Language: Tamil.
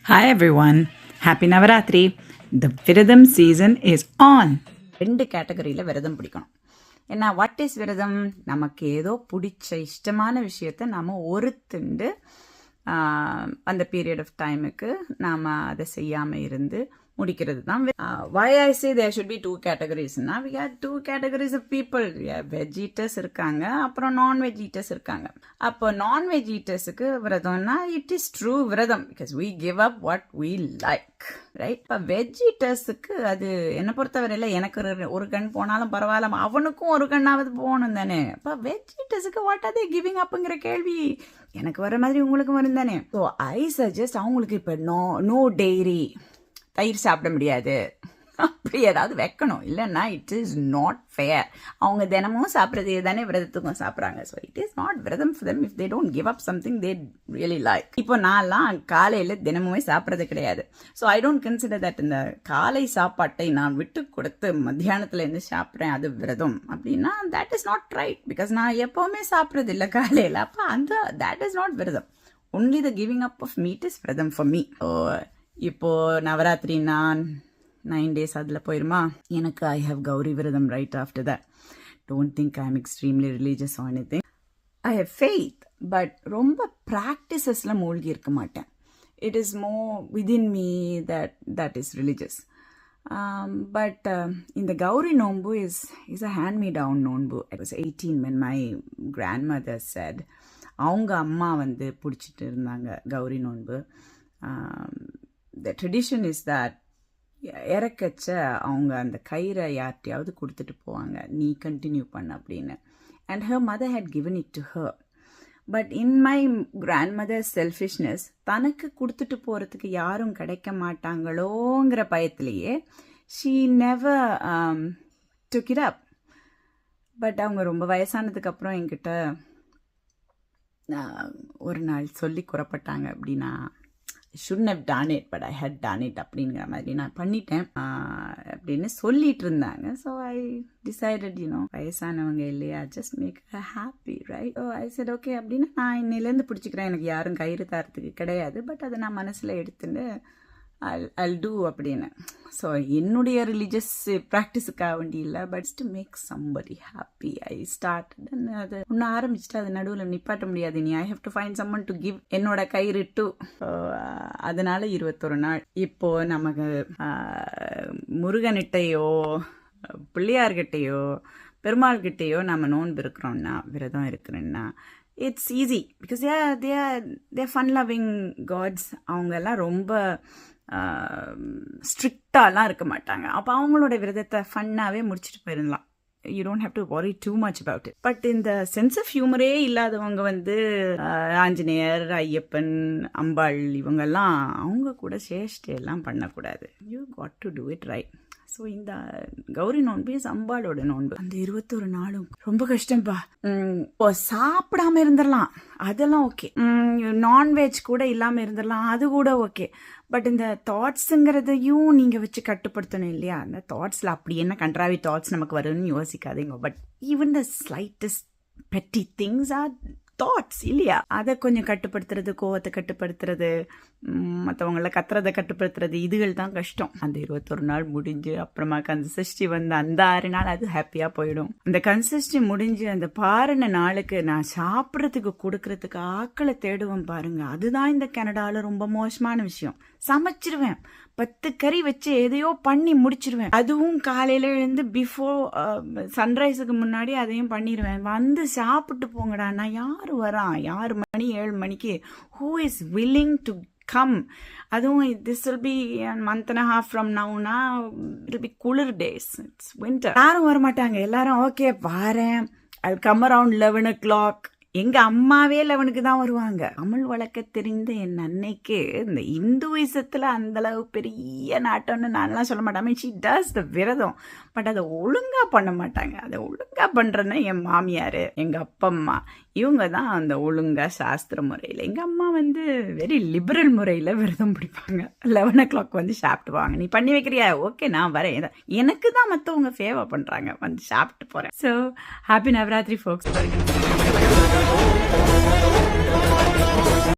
Hi everyone, Happy Navaratri. The விரதம் season is on. 2 கேட்டகரியில் விரதம் பிடிக்கணும். ஏன்னா வாட் இஸ் விரதம்? நமக்கு ஏதோ பிடிச்ச இஷ்டமான விஷயத்த நாம் ஒருத்துண்டு அந்த பீரியட் ஆஃப் டைமுக்கு நாம் அதை செய்யாமல் இருந்து முடிக்கிறது தான். why I say there should be 2 categories na we got 2 categories of people. veg eaters இருக்காங்க, அப்புறம் non-veg eaters இருக்காங்க. அப்போ non-veg eatersக்கு விரதம்னா it is true விரதம் because we give up what we like, right? இப்போ veg eatersக்கு அது என்னை பொறுத்தவரையில் எனக்கு ஒரு கண் போனாலும் பரவாயில்ல, அவனுக்கும் ஒரு கண்ணாவது போகணும் தானே. இப்போ veg eatersக்கு what are they giving upங்கிற கேள்வி எனக்கு வர மாதிரி உங்களுக்கும் வரும் தானே. ஸோ ஐ சஜஸ்ட் அவங்களுக்கு இப்போ நோ டெய்ரி, தயிர் சாப்பிட முடியாது அப்படி ஏதாவது வைக்கணும். இல்லைன்னா இட் இஸ் நாட் ஃபேர். அவங்க தினமும் சாப்பிட்றதே தானே விரதத்துக்கும் சாப்பிட்றாங்க. ஸோ இட் இஸ் நாட் விரதம் for them if they don't give up something they really like. இப்போ நான்லாம் காலையில் தினமுமே சாப்பிட்றது கிடையாது. So I don't consider that இந்த காலை சாப்பாட்டை நான் விட்டு கொடுத்து மத்தியானத்தில் இருந்து சாப்பிட்றேன் அது விரதம் அப்படின்னா that is not right. Because நான் எப்போவுமே சாப்பிட்றது இல்லை காலையில். அப்போ தட் இஸ் நாட் விரதம். Only the giving up of meat is விரதம் ஃபார் மீ. இப்போது நவராத்திரி 9 days அதில் போயிருமா, எனக்கு ஐ have Gauri vratam right after that. Don't think I'm extremely religious or anything. I have faith, but ரொம்ப ப்ராக்டிசஸில் மூழ்கி இருக்க மாட்டேன். It is more within me that is religious. But இந்த Gowri nonbu is a hand me down nonbu. I was 18 when my grandmother said அவங்க அம்மா பிடிச்சிட்டு இருந்தாங்க கௌரி நோன்பு. The tradition is that இறக்கச்ச அவங்க அந்த கயிறை யார்ட்டையாவது கொடுத்துட்டு போவாங்க, நீ கண்டினியூ பண்ண அப்படின்னு. And her mother had given it to her. But in my grandmother's selfishness, தனக்கு கொடுத்துட்டு போகிறதுக்கு யாரும் கிடைக்க மாட்டாங்களோங்கிற பயத்திலேயே she never took it up. But அவங்க ரொம்ப வயசானதுக்கப்புறம் என்கிட்ட ஒரு நாள் சொல்லி குறப்பட்டாங்க. அப்படின்னா shouldn't have done it but I had done it அப்படிங்கிற மாதிரி நான் பண்ணிட்டேன் அப்படின்னு சொல்லிட்டு இருந்தாங்க. ஸோ ஐ டிசைடட் வயசானவங்க இல்லையா, just make her happy, right? So I said okay அப்படின்னு நான் இன்னிலேருந்து பிடிச்சிக்கிறேன். எனக்கு யாரும் கயிறு தரத்துக்கு கிடையாது, பட் அதை நான் மனசில் எடுத்துட்டு I'll do அப்படின்னு. ஸோ என்னுடைய ரிலீஜியஸ் ப்ராக்டிஸுக்காக வேண்டி இல்லை, but to make somebody happy I start. அது ஒன்று ஆரம்பிச்சுட்டு அது நடுவில் நிப்பாட்ட முடியாது. நீ I have to find someone to give என்னோட கயிறு டு. அதனால 21 நாள். இப்போ நமக்கு முருகன்கிட்டையோ பிள்ளையார்கிட்டையோ பெருமாள்கிட்டையோ நம்ம நோன்பு இருக்கிறோம்னா, விரதம் இருக்கிறோன்னா, it's easy because they're fun loving gods. அவங்கெல்லாம் ரொம்ப ஸ்ட்ரிக்டாலாம் இருக்க மாட்டாங்க. அப்போ அவங்களோட விரதத்தை ஃபன்னாகவே முடிச்சுட்டு போயிடலாம். You don't have to worry too much about it. But இந்த சென்ஸ் ஆஃப் ஹியூமரே இல்லாதவங்க ஆஞ்சநேயர், ஐயப்பன், அம்பாள் இவங்கெல்லாம் அவங்க கூட சேஷ்டையெல்லாம் பண்ணக்கூடாது. You got to do it right. So இந்த கௌரி நோன்பு அம்பாளோட நோன்பு. அந்த 21 நாளும் ரொம்ப கஷ்டம்ப்பா. சாப்பிடாம இருந்துடலாம், அதெல்லாம் ஓகே. நான்வெஜ் கூட இல்லாமல் இருந்துடலாம், அது கூட ஓகே. பட் இந்த தாட்ஸுங்கிறதையும் நீங்கள் வச்சு கட்டுப்படுத்தணும் இல்லையா? அந்த தாட்ஸில் அப்படி என்ன கண்ட்ராவி தாட்ஸ் நமக்கு வரும்னு யோசிக்காதீங்க. பட் ஈவன் த ஸ்லைட்டஸ்ட் பெட்டி திங்ஸ் ஆர் தாட்ஸ் இல்லையா? அதை கொஞ்சம் கட்டுப்படுத்துறது, கோவத்தை கட்டுப்படுத்துறது, மற்றவங்கள கத்துறதை கட்டுப்படுத்துறது, இதுகள் தான் கஷ்டம். அந்த 21 நாள் முடிஞ்சு அப்புறமா கன்சிஸ்டி அந்த 6 நாள் அது ஹாப்பியாக போயிடும். அந்த கன்சிஸ்டி முடிஞ்சு அந்த பாருன நாளுக்கு நான் சாப்பிட்றதுக்கு கொடுக்கறதுக்கு ஆக்களை தேடுவேன் பாருங்க. அதுதான் இந்த கனடாவில் ரொம்ப மோசமான விஷயம். சமைச்சிருவேன், 10 கறி வச்சு எதையோ பண்ணி முடிச்சிருவேன். அதுவும் காலையில எழுந்து பிஃபோர் சன்ரைஸுக்கு முன்னாடி அதையும் பண்ணிடுவேன். சாப்பிட்டு போங்கடா. நான் யார் வரான் 6 மணி 7 மணிக்கு, who is willing to come? அதுவும் this will be a month and a half from now. It will be cooler days. It's winter. யாரும் வரமாட்டாங்க. எல்லாரும் ஓகே வாரேன், I'll come around 11 o'clock. எங்க அம்மாவே 11க்கு தான் வருவாங்க. தமிழ் வழக்க தெரிந்த என் அன்னைக்கு இந்த இந்துவிசத்துல அந்த அளவு பெரிய நாட்டம்னு நான்லாம் சொல்ல மாட்டேன். ஷி டஸ் த விரதம், பட் அதை ஒழுங்கா பண்ண மாட்டாங்க. அதை ஒழுங்கா பண்றேன்னா என் மாமியார், எங்க அப்பம்மா, இவங்க தான் அந்த ஒழுங்கா சாஸ்திர முறையில். எங்க அம்மா வெரி லிபரல் முறையில் விரதம் பிடிப்பாங்க. 11 o'clock சாப்பிட்டுவாங்க. நீ பண்ணி வைக்கிறியா? ஓகே நான் வரேன். எனக்கு தான் மற்றவங்க ஃபேவர் பண்றாங்க, சாப்பிட்டு போறேன். ஸோ ஹாப்பி நவராத்திரி ஃபோக்ஸ்.